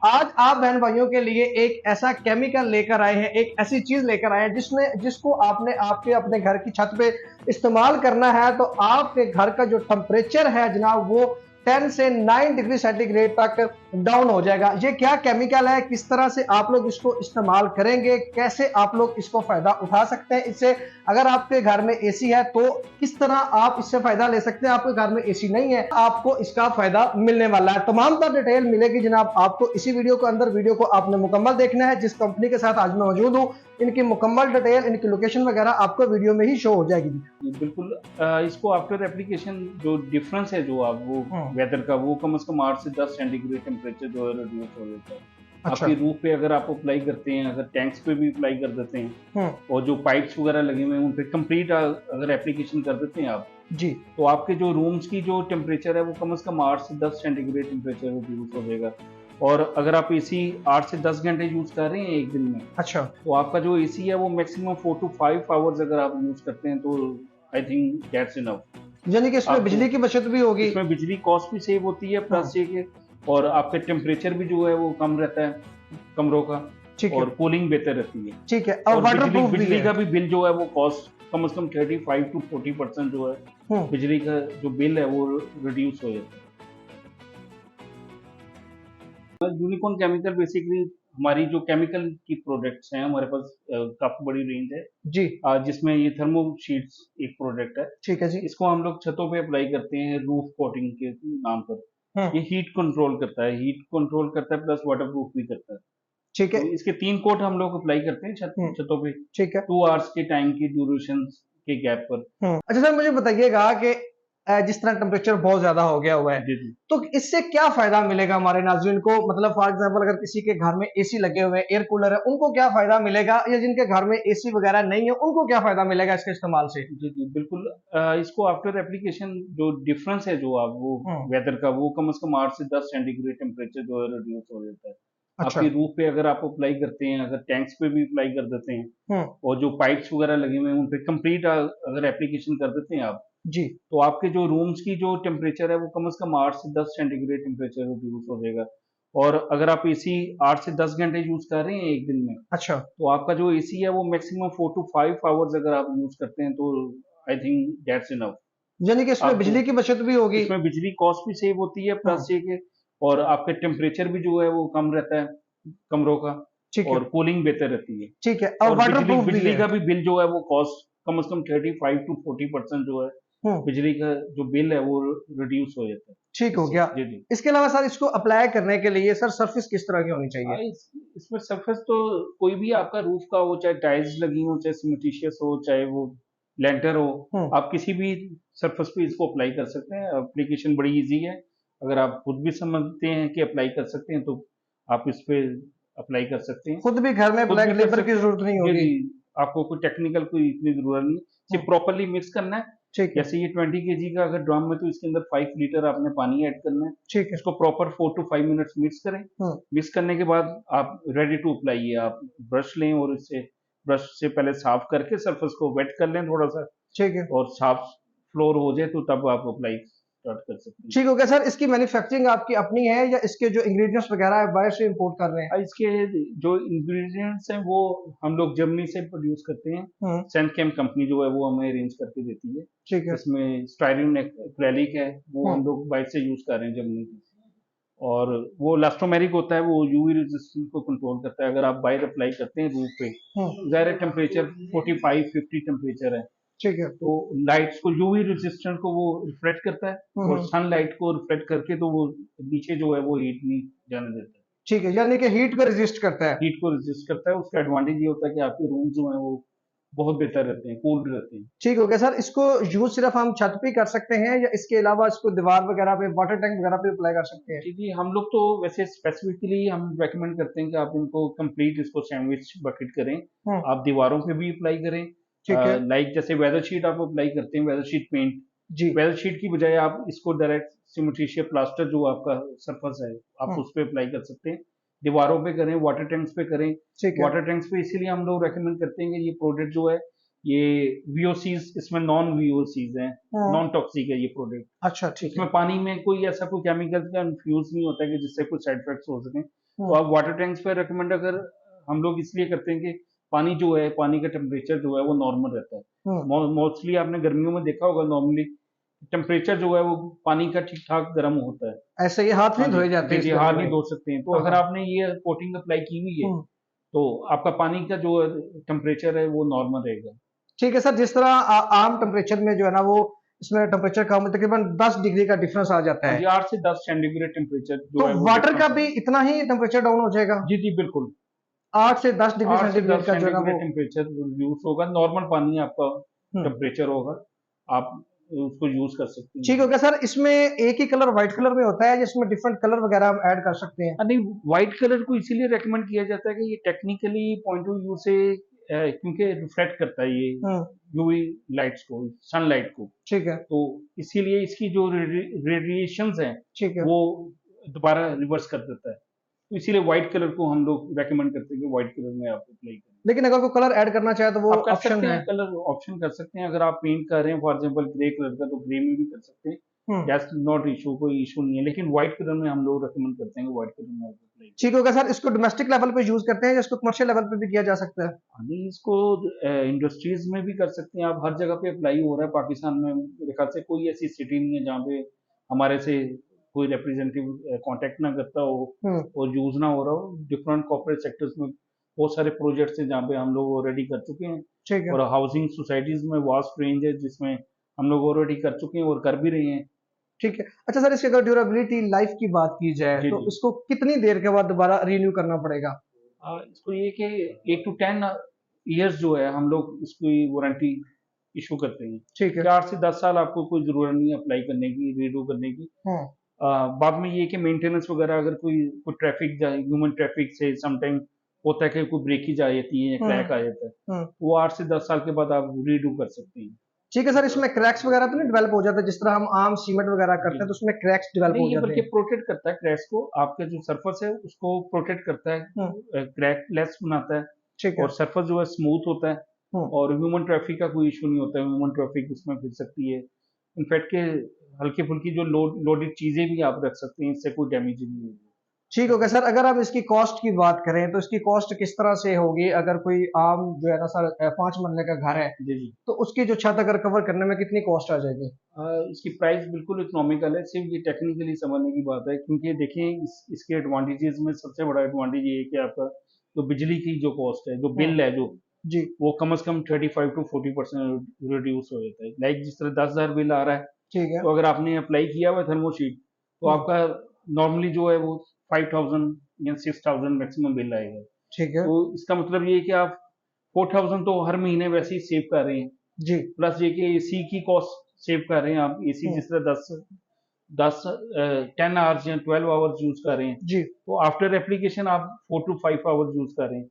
आज आप बहन भाइयों के लिए एक ऐसा केमिकल लेकर आए हैं, एक ऐसी चीज लेकर आए हैं जिसको आपने आपके अपने घर की छत पे इस्तेमाल करना है तो आपके घर का जो टेम्परेचर है जनाब वो 10 से 9 डिग्री सेंटीग्रेड तक डाउन हो जाएगा। ये क्या केमिकल है, किस तरह से आप लोग इसको इस्तेमाल करेंगे, कैसे आप लोग इसको फायदा उठा सकते हैं इससे। अगर आपके घर में एसी है तो किस तरह आप इससे फायदा ले सकते हैं। आपके घर में एसी नहीं है, आपको इसका फायदा मिलने वाला है। तमाम तर डिटेल मिलेगी जनाब आपको इसी वीडियो के अंदर। वीडियो को आपने मुकम्मल देखना है। जिस कंपनी के साथ आज मैं मौजूद हूँ, इनकी मुकम्मल डिटेल, इनकी लोकेशन वगैरह आपको वीडियो में ही शो हो जाएगी। बिल्कुल। इसको आफ्टर एप्लीकेशन जो डिफरेंस है जो आप वो वेदर का वो कम से कम 8 से 10 सेंटीग्रेड टेम्परेचर जो है रिड्यूस हो जाता है। अच्छा। आपकी रूफ पे अगर आप अप्लाई करते हैं, अगर टैंक्स पे भी अप्लाई कर देते हैं और जो पाइप्स वगैरह लगे हुए हैं उन पे कंप्लीट अगर एप्लीकेशन कर देते हैं आप जी, तो आपके जो रूम्स की जो टेम्परेचर है वो कम से कम 8 से 10 सेंटीग्रेड टेम्परेचर रिड्यूस हो जाएगा। और अगर आप एसी 8 से 10 घंटे यूज कर रहे हैं एक दिन में, अच्छा, तो आपका जो एसी है वो मैक्सिमम 4 to 5 आवर्स अगर आप यूज करते हैं तो आई थिंक दैट्स इनफ। यानी कि इसमें बिजली की बचत भी होगी। इसमें बिजली कॉस्ट भी सेव होती है प्लस ये कि और आपका टेम्परेचर भी जो है वो कम रहता है कमरों का, ठीक है, और कूलिंग बेहतर रहती है। ठीक है। और वाटरप्रूफ भी बिजली है। का भी बिल जो है वो कॉस्ट कम से कम 35 to 40% जो है बिजली का जो बिल है वो रिड्यूस हो जाता है। यूनिकॉर्न केमिकल बेसिकली हमारी जो केमिकल की प्रोडक्ट्स हैं, हमारे पास काफी बड़ी रेंज है जी, जिसमें ये थर्मो शीट्स एक प्रोडक्ट है। ठीक है जी। इसको हम लोग छतों पे अप्लाई करते हैं रूफ कोटिंग के नाम पर। ये हम्म, हीट कंट्रोल करता है, हीट कंट्रोल करता है प्लस वाटरप्रूफ भी करता है। ठीक है। तो इसके 3 कोट हम लोग अप्लाई करते हैं छतों पे ठीक है। 2 आवर्स के टाइम की ड्यूरेशन के गैप पर। अच्छा सर, मुझे बताइएगा कि जिस तरह टेम्परेचर बहुत ज्यादा हो गया हुआ है जी जी। तो इससे क्या फायदा मिलेगा हमारे नाज़रीन को। मतलब फॉर एग्जांपल अगर किसी के घर में एसी लगे हुए हैं, एयर कूलर है, उनको क्या फायदा मिलेगा, या जिनके घर में एसी वगैरह नहीं है उनको क्या फायदा मिलेगा इसके इस्तेमाल से। जी जी बिल्कुल। इसको आफ्टर एप्लीकेशन जो डिफरेंस है जो आप वो वेदर का वो कम से कम 8 से 10 सेंटीग्रेड टेम्परेचर जो है रिड्यूस हो जाता है। अच्छा। आपकी रूफ पे अगर आप अप्लाई करते हैं, अगर टैंक्स पे भी अप्लाई कर देते हैं और जो पाइप्स वगैरह लगे हुए हैं उन पे कंप्लीट अगर एप्लीकेशन कर देते हैं आप, जी, तो आपके जो रूम्स की जो टेम्परेचर है वो कम से कम 8 से 10 सेंटीग्रेड टेम्परेचर रिड्यूस हो जाएगा। और अगर आप एसी 8 से 10 घंटे यूज कर रहे हैं एक दिन में, अच्छा, तो आपका जो एसी है वो मैक्सिमम 4 to 5 आवर्स अगर आप यूज करते हैं तो आई थिंक दैट्स इनफ। यानी कि इसमें आपको बिजली की बचत भी होगी। इसमें बिजली कॉस्ट भी सेव होती है प्लस ये कि और आपका टेम्परेचर भी जो है वो कम रहता है कमरों का, ठीक है, और कूलिंग बेहतर रहती है। ठीक है। और और वाटरप्रूफ भी बिजली है। का भी बिल जो है वो कॉस्ट कम से कम 35 to 40% जो है बिजली का जो बिल है वो रिड्यूस हो जाता है ठीक हो इससे। गया। जी जी। इसके अलावा सर इसको अप्लाई करने के लिए सर सरफेस किस तरह की होनी चाहिए। इसमें सरफेस तो कोई भी आपका रूफ का हो, चाहे टाइल्स लगी हो, चाहे सिमेंटिशियस हो, चाहे वो लेंटर हो, आप किसी भी सरफेस पे इसको अप्लाई कर सकते हैं। एप्लीकेशन बड़ी इजी है। अगर आप खुद भी समझते हैं कि अप्लाई कर सकते हैं तो आप इस पे अप्लाई कर सकते हैं। खुद भी घर में खुद ब्लैक भी कर लेबर की सकते जरूरत नहीं हैं। जी होगी। जी। आपको कोई टेक्निकल कोई इतनी जरूरत नहीं, सिर्फ प्रॉपरली मिक्स करना है। ठीक है, जैसे ये 20 केजी का अगर ड्रम है तो इसके अंदर 5 लीटर आपने पानी ऐड करना है। ठीक है। इसको प्रॉपर 4 to 5 मिनट्स मिक्स करें। मिक्स करने के बाद आप रेडी टू अप्लाई है। आप ब्रश लें और इससे ब्रश से पहले साफ करके सरफेस को वेट कर लें थोड़ा सा, ठीक है, और साफ फ्लोर हो जाए तो तब आप अप्लाई स्टार्ट कर सकते हैं। ठीक हो गया सर। इसकी मैन्युफैक्चरिंग आपकी अपनी है या इसके जो इंग्रेडिएंट्स वगैरह है बाहर से इंपोर्ट कर रहे हैं। इसके जो इंग्रेडिएंट्स हैं वो हम लोग जर्मनी से प्रोड्यूस करते हैं। सेंटकेम कंपनी जो है वो हमें अरेंज करके देती है। ठीक है। इसमें स्टाइरिन एक्रेलिक है वो हम लोग बाइट से यूज कर रहे हैं जर्मनी की, और वो इलास्टोमेरिक होता है, वो यूवी रेजिस्टेंस को कंट्रोल करता है। अगर आप बाहर अप्लाई करते हैं रूफ पे, ज़ाहिर टेम्परेचर 45-50 टेम्परेचर है, ठीक है, तो लाइट्स को यूवी रेजिस्टेंस को वो रिफ्लेक्ट करता है और सनलाइट को रिफ्लेक्ट करके तो वो नीचे जो है वो हीट नहीं जाने देता है। ठीक है। यानी कि हीट को रेजिस्ट करता है। हीट को रेजिस्ट करता है। उसका एडवांटेज ये होता है कि आपके रूम जो है वो बहुत बेहतर रहते हैं, कूल्ड रहते हैं। ठीक हो गया सर। इसको यूज सिर्फ हम छत पे कर सकते हैं या इसके अलावा इसको दीवार वगैरह पे, वाटर टैंक वगैरह पे अप्लाई कर सकते हैं। जी जी। हम लोग तो वैसे स्पेसिफिकली हम रेकमेंड करते हैं कि आप इनको कंप्लीट इसको सैंडविच बकेट करें। आप दीवारों पे भी अप्लाई करें। ठीक है लाइक जैसे वेदर शीट आप अप्लाई करते हैं, वेदर शीट पेंट, जी, वेदर शीट की बजाय आप इसको डायरेक्ट सिमेंटिशिया प्लास्टर जो आपका सरफेस है आप उस पर अप्लाई कर सकते हैं। दीवारों पे करें, वाटर टैंक्स पे करें। ठीक है, वाटर टैंक्स पे इसीलिए हम लोग रेकमेंड करते हैं कि ये प्रोडक्ट जो है ये वीओसीज, इसमें नॉन वीओसीज हैं, नॉन टॉक्सिक है ये प्रोडक्ट। अच्छा, ठीक है, इसमें पानी में कोई ऐसा कोई केमिकल का इन्फ्यूज नहीं होता है कि जिससे कोई साइड इफेक्ट्स हो सके। तो आप वाटर टैंक्स पे रिकमेंड अगर हम लोग इसलिए करते हैं कि पानी जो है, पानी का टेम्परेचर जो है वो नॉर्मल रहता है। मोस्टली आपने गर्मियों में देखा होगा, नॉर्मली टेम्परेचर जो है वो पानी का ठीक ठाक गर्म होता है। ऐसे ये हाथ हाँ नहीं जी, धोए जाते जी इस जी, गर्मी हाथ नहीं में। धो सकते हैं। तो हाँ अगर हाँ। आपने ये कोटिंग अप्लाई की हुई है तो आपका पानी का जो टेम्परेचर है वो नॉर्मल रहेगा। ठीक है सर, जिस तरह आम टेम्परेचर में जो है ना वो इसमें टेम्परेचर कम तकरीबन 10 डिग्री का डिफरेंस आ जाता हाँ है, जी, 8 से 10 सेंटीग्रेड टेम्परेचर जो तो है वो वाटर का डिफरेंस भी है। इतना ही टेम्परेचर डाउन हो जाएगा? जी जी बिल्कुल, 8 से 10 डिग्री 8 से सेंटीग्रेड 10 का जो है ना सेंटीग्रेड वो। टेम्परेचर यूज होगा, नॉर्मल पानी आपका हम्म। टेम्परेचर होगा, आप उसको यूज कर सकते ठीक हैं। हो गया सर, इसमें एक ही कलर व्हाइट कलर में होता है जिसमें डिफरेंट कलर वगैरह हम ऐड कर सकते हैं? नहीं, व्हाइट कलर को इसीलिए रेकमेंड किया जाता है कि ये टेक्निकली पॉइंट ऑफ व्यू से क्योंकि रिफ्लेक्ट करता है ये हम्म। यूवी लाइट्स को, सनलाइट को, ठीक है। तो इसीलिए इसकी जो रेडिएशंस हैं ठीक है। वो दोबारा रिवर्स कर देता है। तो इसीलिए व्हाइट कलर को हम लोग रेकमेंड करते हैं कि व्हाइट कलर में आप अप्लाई करें। लेकिन अगर कोई कलर ऐड करना चाहे तो वो आप कर ऑप्शन सकते है? हैं, कलर ऑप्शन कर सकते हैं। अगर आप पेंट कर रहे हैं फॉर एग्जांपल ग्रे कलर का, तो ग्रे में भी कर सकते हैं, हम्म। दैट्स नॉट इशू, कोई इशू नहीं है। लेकिन व्हाइट कलर में हम लोग रेकमेंड करते हैं कि व्हाइट कलर में आप अप्लाई करें। ठीक हो गया सर, इसको डोमेस्टिक लेवल पे यूज करते हैं या इसको कमर्शियल लेवल पे भी किया जा सकता है? अभी इसको इंडस्ट्रीज में भी कर सकते हैं आप, हर जगह पे अप्लाई हो रहा है पाकिस्तान में। मेरे ख्याल से कोई ऐसी सिटी नहीं है जहाँ पे हमारे से कोई रिप्रेजेंटेटिव कांटेक्ट ना करता हो और यूज ना हो रहा हो। डिफरेंट कॉर्पोरेट सेक्टर्स में बहुत सारे प्रोजेक्ट्स हैं जहाँ पे हम लोग ऑलरेडी कर चुके हैं, ठीक है। और हाउसिंग सोसाइटीज में वास्ट रेंज है जिसमें हम लोग ऑलरेडी कर चुके हैं और कर भी रहे हैं। ठीक है। अच्छा सर, इसकी अगर ड्यूरेबिलिटी लाइफ की बात की जाए जी तो जी, इसको कितनी देर के बाद दोबारा रिन्यू करना पड़ेगा? इसको ये कि 8 to 10 ईयर्स जो है हम लोग इसकी वारंटी इशू करते हैं। ठीक है। 4 से 10 साल आपको कोई जरूरत नहीं है अप्लाई करने की, रीडू करने की। हम्म। बाद में ये कि मेंटेनेंस वगैरह, अगर कोई कोई ट्रैफिक जाए, ह्यूमन ट्रैफिक से समटाइम होता है कि कोई ब्रेकेज आ जाती है या क्रैक आ जाता है, वो 8 से 10 साल के बाद आप रीडू कर सकते हैं। ठीक है सर, इसमें क्रैक्स वगैरह तो नहीं डेवलप हो जाता जिस तरह हम आम सीमेंट वगैरह जी करते हैं तो उसमें क्रैक्स डेवलप नहीं, हो ये जाते बल्कि हैं? प्रोटेक्ट करता है क्रैक्स को, आपका जो सरफेस है उसको प्रोटेक्ट करता है, क्रैक लेस बनाता है, ठीक है। और सरफेस जो है स्मूथ होता है, हम्म। और ह्यूमन ट्रैफिक का कोई इशू नहीं होता है। ह्यूमन ट्रैफिक उसमें फिर सकती है, इनफैक्ट के हल्की फुल्की जो लोडेड चीजें भी आप रख सकते हैं, इससे कोई डैमेज नहीं होगी। ठीक हो गया सर, अगर आप इसकी कॉस्ट की बात करें तो इसकी कॉस्ट किस तरह से होगी? अगर कोई आम जो है ना सर 5 मरले का घर है जी जी, तो उसकी जो छत अगर कवर करने में कितनी कॉस्ट आ जाएगी? इसकी प्राइस बिल्कुल इकोनॉमिकल है, सिर्फ ये टेक्निकली समझने की बात है। क्योंकि देखिए इसके एडवांटेजेस में सबसे बड़ा एडवांटेज ये है कि आपका जो बिजली की जो कॉस्ट है, जो बिल है जो, जी। वो कम से कम 35 to 40% रिड्यूस हो जाता है। लाइक जिस तरह 10,000 बिल आ रहा है, ठीक है। तो अगर आपने अप्लाई किया हुआ थर्मोशीट, तो आपका नॉर्मली जो है वो 5,000 या 6,000 मैक्सिमम बिल आएगा। ठीक है। तो इसका मतलब ये है कि आप 4,000 तो हर महीने वैसे ही सेव कर रहे हैं, जी। प्लस ये कि एसी की कॉस्ट सेव कर रहे हैं आप। एसी जिस तरह 10 आवर्स या 12 आवर्स यूज कर रहे हैं, जी। तो आफ्टर एप्लीकेशन आप 4 to 5 आवर्स यूज कर रहे हैं।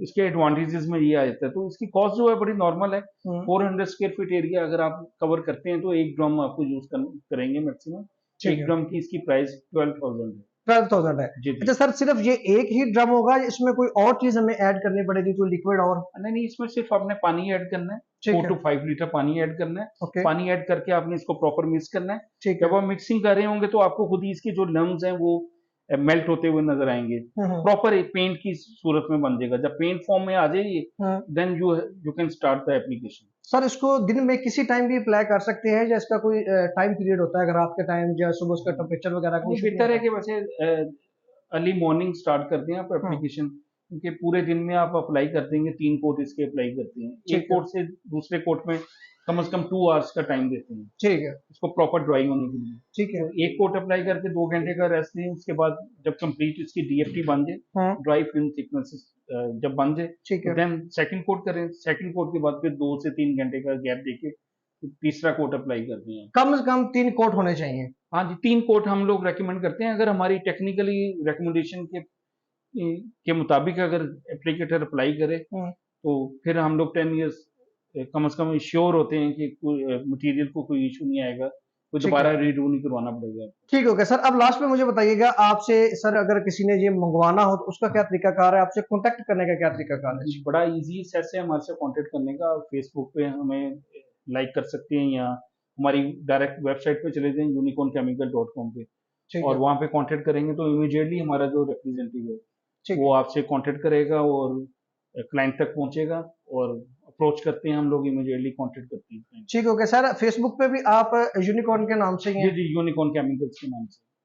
इसके एडवांटेजेस में ये आ जाता है। तो इसकी कॉस्ट जो है बड़ी नॉर्मल है। 400 स्क्वायर फीट एरिया अगर आप कवर करते हैं तो एक ड्रम आपको यूज करेंगे मैक्सिमम। एक ड्रम की इसकी प्राइस 12,000 है। 12,000 है? जी जी, अच्छा सर, सिर्फ ये एक ही ड्रम होगा या इसमें कोई और चीज हमें ऐड करनी पड़ेगी, कोई लिक्विड और? नहीं नहीं, इसमें सिर्फ आपने पानी ऐड करना है, ठीक 4 है। to 5 लीटर पानी ऐड करना है। ओके। पानी ऐड करके आपने इसको प्रॉपर मिक्स करना है। ठीक जब है। आप मिक्सिंग कर रहे होंगे तो आपको खुद ही इसके जो लम्स हैं वो मेल्ट होते हुए नजर आएंगे, हम्म। प्रॉपर एक पेंट की सूरत में बन जाएगा। जब पेंट फॉर्म में आ जाए then you can start the application. Sir, इसको दिन में किसी टाइम भी अप्लाई कर सकते हैं या इसका कोई टाइम पीरियड होता है? अगर रात के टाइम या सुबह उसका टेम्परेचर वगैरह का नहीं, इशू नहीं बेहतर है होता? कि वैसे अर्ली मॉर्निंग स्टार्ट कर दें आप एप्लीकेशन, क्योंकि पूरे दिन में आप अप्लाई कर देंगे। 3 कोट इसके अप्लाई करते हैं, एक ठीक है। कोट से दूसरे कोट में कम से कम 2 आवर्स का टाइम देते हैं ठीक है। इसको प्रॉपर ड्राई होने के लिए। ठीक है। तो एक कोट अप्लाई करके 2 घंटे का रेस्ट दें, उसके बाद जब कंप्लीट इसकी डीएफटी बन जाए, ड्राई फिल्म थिकनेस जब बन जाए, ठीक है। देन सेकंड कोट करें। सेकंड कोट के बाद फिर 2 से 3 घंटे का गैप देके फिर तीसरा कोट अप्लाई करते हैं। कम से कम 3 कोट होने चाहिए? हाँ जी, 3 कोट हम लोग रेकमेंड करते हैं। अगर हमारी टेक्निकली रिकमेंडेशन के मुताबिक अगर एप्लीकेटर अप्लाई करे तो फिर हम लोग 10 ईयर्स कम से कम श्योर होते हैं कि मटेरियल को कोई इशू नहीं आएगा, कोई दोबारा रीडू नहीं करवाना पड़ेगा। ठीक हो गया सर, अब लास्ट में मुझे बताइएगा आपसे सर, अगर किसी ने ये मंगवाना हो तो उसका क्या तरीकाकार है, आपसे कांटेक्ट करने का क्या तरीकाकार है? बड़ा इजी सेस है हमारे से कांटेक्ट करने का। फेसबुक पे हमें लाइक कर सकते हैं या हमारी डायरेक्ट वेबसाइट पे चले जाएं unicornchemical.com पे, और वहाँ पे कांटेक्ट करेंगे तो इमीडिएटली हमारा जो रिप्रेजेंटेटिव है ठीक वो आपसे कांटेक्ट करेगा और क्लाइंट तक पहुंचेगा, और अप्रोच करते हैं हम लोग, इमीडिएटली कांटेक्ट करते हैं client। ठीक, ओके सर। फेसबुक पे भी आप यूनिकॉर्न के नाम से ही जी हैं? जी, यूनिकॉर्न केमिकल्स के नाम से।